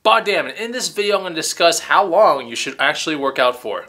BODDAMN. In this video, I'm going to discuss how long you should actually work out for.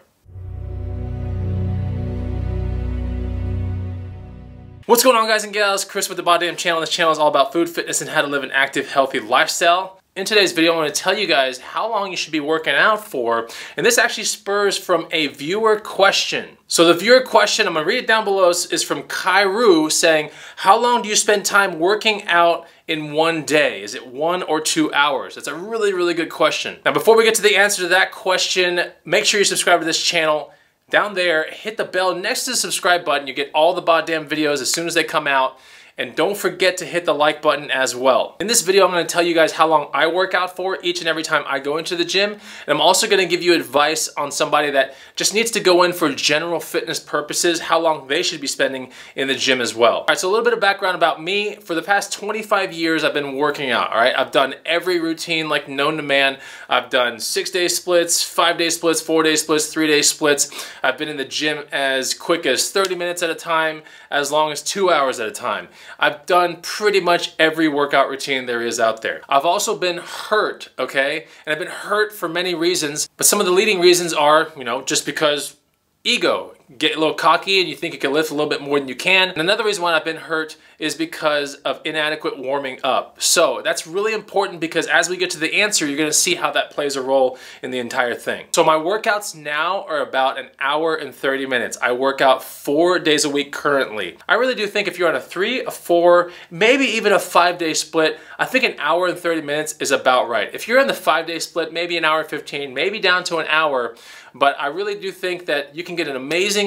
What's going on, guys and gals? Chris with the BODDAMN channel. This channel is all about food, fitness, and how to live an active, healthy lifestyle. In today's video, I'm going to tell you guys how long you should be working out for, and this actually spurs from a viewer question. So the viewer question, I'm going to read it down below, is from Kairu saying, how long do you spend time working out in one day? Is it 1 or 2 hours? That's a really, really good question. Now, before we get to the answer to that question, make sure you subscribe to this channel. Down there, hit the bell next to the subscribe button. You get all the BODDAMN videos as soon as they come out. And don't forget to hit the like button as well. In this video, I'm going to tell you guys how long I work out for each and every time I go into the gym. And I'm also going to give you advice on somebody that just needs to go in for general fitness purposes, how long they should be spending in the gym as well. All right, so a little bit of background about me. For the past 25 years, I've been working out, all right? I've done every routine like known to man. I've done 6-day splits, 5-day splits, 4-day splits, 3-day splits. I've been in the gym as quick as 30 minutes at a time, as long as 2 hours at a time. I've done pretty much every workout routine there is out there. I've also been hurt, okay? And I've been hurt for many reasons, but some of the leading reasons are, just because ego. Get a little cocky and you think you can lift a little bit more than you can. And another reason why I've been hurt is because of inadequate warming up. So that's really important because as we get to the answer, you're gonna see how that plays a role in the entire thing. So my workouts now are about 1 hour and 30 minutes. I work out 4 days a week currently. I really do think if you're on a 3, a 4, maybe even a 5-day split, I think 1 hour and 30 minutes is about right. If you're on the 5-day split, maybe 1 hour and 15, maybe down to 1 hour, but I really do think that you can get an amazing,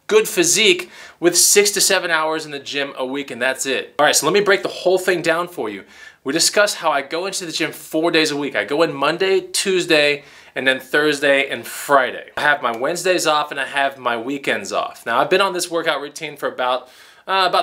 good physique with 6 to 7 hours in the gym a week, and that's it. All right, so let me break the whole thing down for you. We discussed how I go into the gym 4 days a week. I go in Monday, Tuesday, and then Thursday and Friday. I have my Wednesdays off and I have my weekends off. Now, I've been on this workout routine for about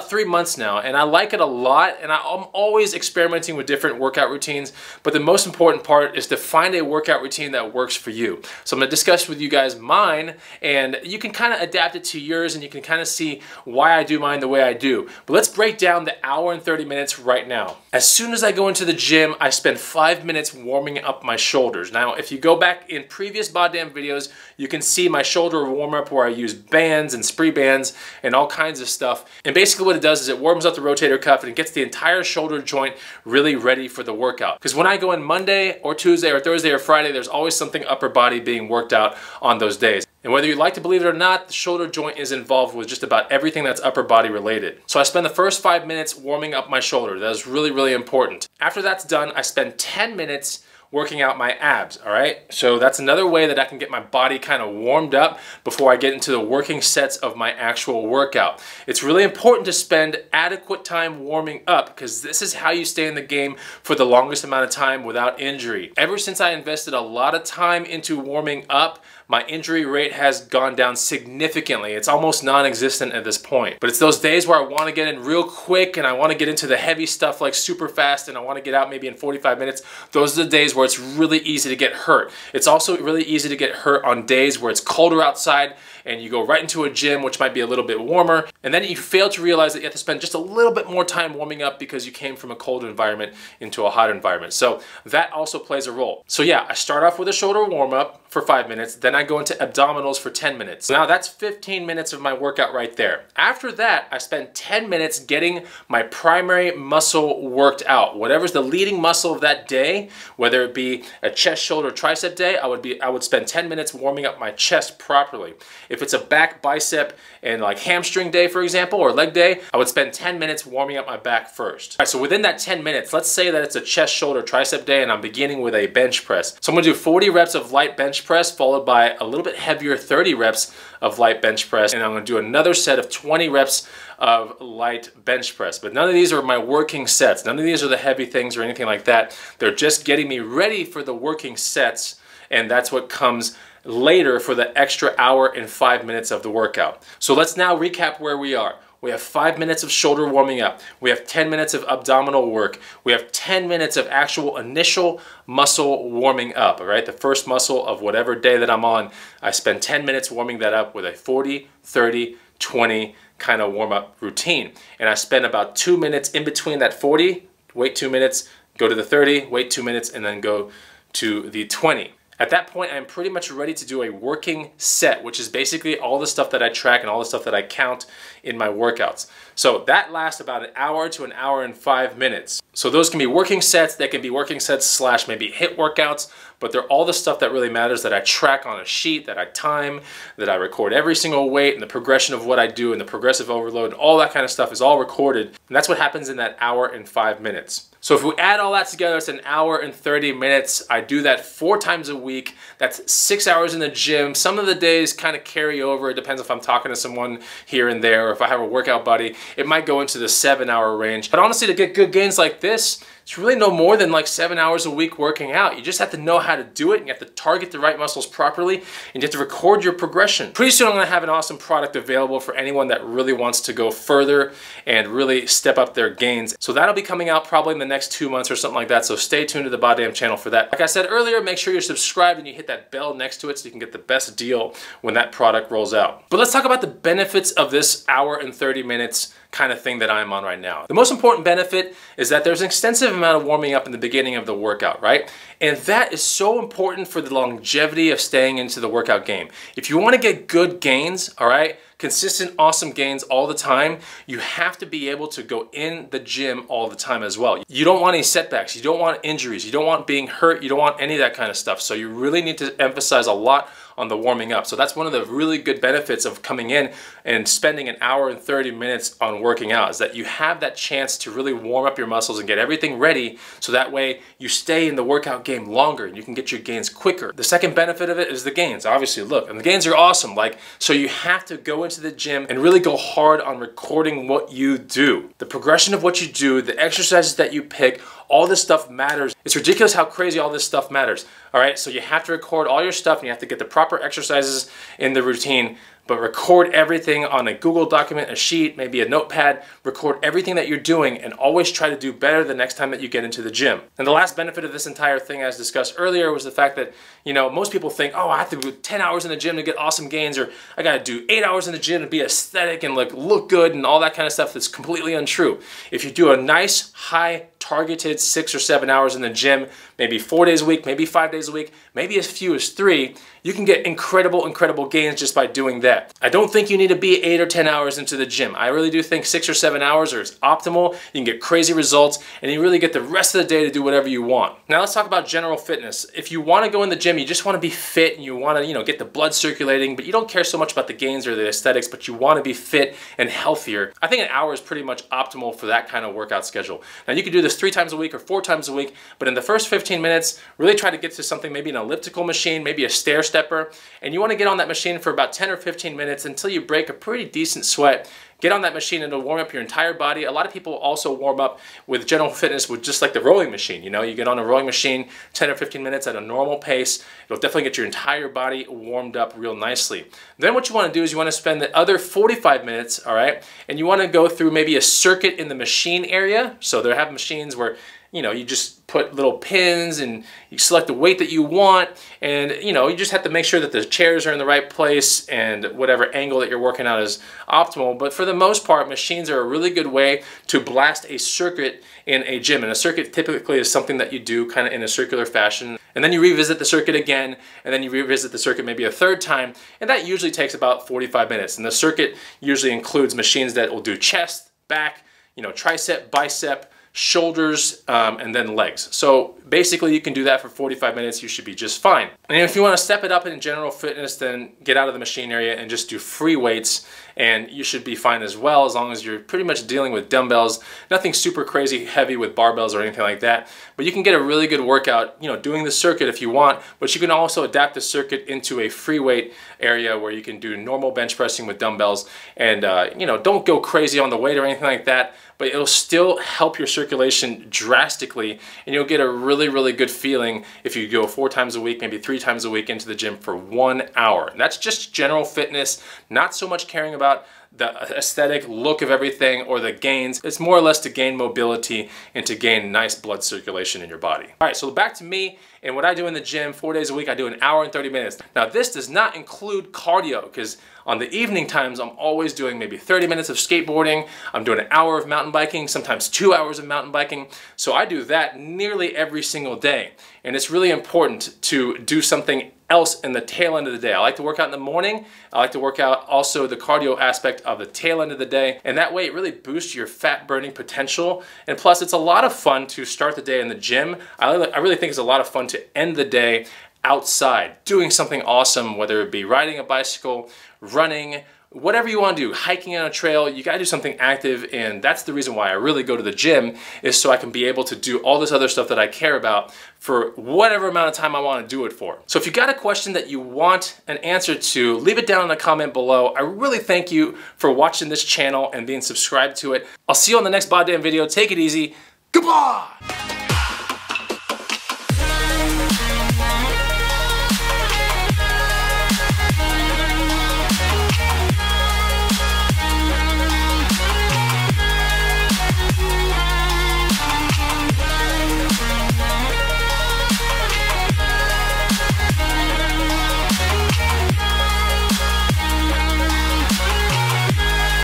3 months now, and I like it a lot, and I'm always experimenting with different workout routines, but the most important part is to find a workout routine that works for you. So I'm going to discuss with you guys mine, and you can kind of adapt it to yours, and you can kind of see why I do mine the way I do. But let's break down the 1 hour and 30 minutes right now. As soon as I go into the gym, I spend 5 minutes warming up my shoulders. Now, if you go back in previous BODDAMN videos, you can see my shoulder warm-up where I use bands and spree bands and all kinds of stuff. And basically what it does is it warms up the rotator cuff and it gets the entire shoulder joint really ready for the workout. Because when I go in Monday or Tuesday or Thursday or Friday, there's always something upper body being worked out on those days. And whether you like to believe it or not, the shoulder joint is involved with just about everything that's upper body related. So I spend the first 5 minutes warming up my shoulder. That is really, really important. After that's done, I spend 10 minutes working out my abs, all right? So that's another way that I can get my body kind of warmed up before I get into the working sets of my actual workout. It's really important to spend adequate time warming up because this is how you stay in the game for the longest amount of time without injury. Ever since I invested a lot of time into warming up, my injury rate has gone down significantly. It's almost non-existent at this point. But it's those days where I want to get in real quick and I want to get into the heavy stuff like super fast and I want to get out maybe in 45 minutes. Those are the days where it's really easy to get hurt. It's also really easy to get hurt on days where it's colder outside and you go right into a gym which might be a little bit warmer, and then you fail to realize that you have to spend just a little bit more time warming up because you came from a cold environment into a hot environment. So that also plays a role. So yeah, I start off with a shoulder warm-up for 5 minutes, then I go into abdominals for 10 minutes. Now that's 15 minutes of my workout right there. After that, I spend 10 minutes getting my primary muscle worked out. Whatever's the leading muscle of that day, whether it be a chest, shoulder, tricep day, I would spend 10 minutes warming up my chest properly. If it's a back, bicep, and like hamstring day, for example, or leg day, I would spend 10 minutes warming up my back first. All right, so within that 10 minutes, let's say that it's a chest, shoulder, tricep day, and I'm beginning with a bench press. So I'm gonna do 40 reps of light bench press, followed by a little bit heavier 30 reps of light bench press, and I'm gonna do another set of 20 reps of light bench press. But none of these are my working sets. None of these are the heavy things or anything like that. They're just getting me ready for the working sets, and that's what comes later for the extra 1 hour and 5 minutes of the workout. So let's now recap where we are. We have 5 minutes of shoulder warming up. We have 10 minutes of abdominal work. We have 10 minutes of actual initial muscle warming up, all right? The first muscle of whatever day that I'm on, I spend 10 minutes warming that up with a 40, 30, 20 kind of warm-up routine. And I spend about 2 minutes in between that 40, wait 2 minutes, go to the 30, wait 2 minutes, and then go to the 20. At that point, I'm pretty much ready to do a working set, which is basically all the stuff that I track and all the stuff that I count in my workouts. So that lasts about an hour to an hour and 5 minutes. So those can be working sets, they can be working sets slash maybe HIIT workouts, but they're all the stuff that really matters that I track on a sheet, that I time, that I record every single weight and the progression of what I do and the progressive overload, and all that kind of stuff is all recorded. And that's what happens in that hour and 5 minutes. So if we add all that together, it's an hour and 30 minutes. I do that 4 times a week. That's 6 hours in the gym. Some of the days kind of carry over. It depends if I'm talking to someone here and there, or if I have a workout buddy, it might go into the 7-hour range. But honestly, to get good gains like this, it's really no more than like 7 hours a week working out. You just have to know how to do it, and you have to target the right muscles properly, and you have to record your progression. Pretty soon I'm gonna have an awesome product available for anyone that really wants to go further and really step up their gains. So that'll be coming out probably in the next 2 months or something like that, so stay tuned to the BODDAMN channel for that. Like I said earlier, make sure you're subscribed and you hit that bell next to it so you can get the best deal when that product rolls out. But let's talk about the benefits of this hour and 30 minutes kind of thing that I'm on right now. The most important benefit is that there's an extensive amount of warming up in the beginning of the workout, right? And that is so important for the longevity of staying into the workout game. If you want to get good gains, all right, consistent, awesome gains all the time, you have to be able to go in the gym all the time as well. You don't want any setbacks, you don't want injuries, you don't want being hurt, you don't want any of that kind of stuff. So you really need to emphasize a lot on the warming up. So that's one of the really good benefits of coming in and spending an hour and 30 minutes on working out, is that you have that chance to really warm up your muscles and get everything ready, so that way you stay in the workout game longer and you can get your gains quicker. The second benefit of it is the gains. Obviously, look, and the gains are awesome. Like, so you have to go into the gym and really go hard on recording what you do. The progression of what you do, the exercises that you pick, all this stuff matters. It's ridiculous how crazy all this stuff matters. All right, so you have to record all your stuff and you have to get the proper exercises in the routine, but record everything on a Google document, a sheet, maybe a notepad. Record everything that you're doing and always try to do better the next time that you get into the gym. And the last benefit of this entire thing, as discussed earlier, was the fact that, you know, most people think, oh, I have to do 10 hours in the gym to get awesome gains, or I gotta do 8 hours in the gym to be aesthetic and look good and all that kind of stuff. That's completely untrue. If you do a nice, high, targeted 6 or 7 hours in the gym, maybe 4 days a week, maybe 5 days a week, maybe as few as 3, you can get incredible gains just by doing that. I don't think you need to be 8 or 10 hours into the gym. I really do think 6 or 7 hours is optimal. You can get crazy results and you really get the rest of the day to do whatever you want. Now let's talk about general fitness. If you want to go in the gym, you just want to be fit and you want to, get the blood circulating, but you don't care so much about the gains or the aesthetics, but you want to be fit and healthier. I think an hour is pretty much optimal for that kind of workout schedule. Now you can do this 3 times a week or 4 times a week, but in the first 15 minutes, really try to get to something, maybe an elliptical machine, maybe a stair stepper, and you want to get on that machine for about 10 or 15 minutes until you break a pretty decent sweat. Get on that machine and it'll warm up your entire body. A lot of people also warm up with general fitness with just like the rowing machine. You get on a rowing machine 10 or 15 minutes at a normal pace. It'll definitely get your entire body warmed up real nicely. Then what you want to do is you want to spend the other 45 minutes, all right, and you want to go through maybe a circuit in the machine area. So they have machines where you just put little pins and you select the weight that you want, and you just have to make sure that the chairs are in the right place and whatever angle that you're working out is optimal. But for the most part, machines are a really good way to blast a circuit in a gym. And a circuit typically is something that you do kind of in a circular fashion, and then you revisit the circuit again, and then you revisit the circuit maybe a 3rd time, and that usually takes about 45 minutes. And the circuit usually includes machines that will do chest, back, tricep, bicep, shoulders, and then legs. So basically you can do that for 45 minutes, you should be just fine. And if you want to step it up in general fitness, then get out of the machine area and just do free weights, and you should be fine as well, as long as you're pretty much dealing with dumbbells. Nothing super crazy heavy with barbells or anything like that, but you can get a really good workout, doing the circuit if you want, but you can also adapt the circuit into a free weight area where you can do normal bench pressing with dumbbells, and don't go crazy on the weight or anything like that, but it'll still help your circulation drastically, and you'll get a really good feeling if you go 4 times a week, maybe 3 times a week into the gym for 1 hour. And that's just general fitness, not so much caring about about the aesthetic look of everything or the gains. It's more or less to gain mobility and to gain nice blood circulation in your body. All right, so back to me and what I do in the gym 4 days a week. I do an hour and 30 minutes. Now this does not include cardio, because on the evening times, I'm always doing maybe 30 minutes of skateboarding. I'm doing an hour of mountain biking, sometimes 2 hours of mountain biking. So I do that nearly every single day. And it's really important to do something else in the tail end of the day. I like to work out in the morning. I like to work out also the cardio aspect of the tail end of the day. And that way it really boosts your fat burning potential. And plus it's a lot of fun to start the day in the gym. I really think it's a lot of fun to end the day outside, doing something awesome, whether it be riding a bicycle, running, whatever you want to do, hiking on a trail. You gotta do something active, and that's the reason why I really go to the gym, is so I can be able to do all this other stuff that I care about for whatever amount of time I want to do it for. So if you got a question that you want an answer to, leave it down in the comment below. I really thank you for watching this channel and being subscribed to it. I'll see you on the next BODDAMN video. Take it easy. Goodbye!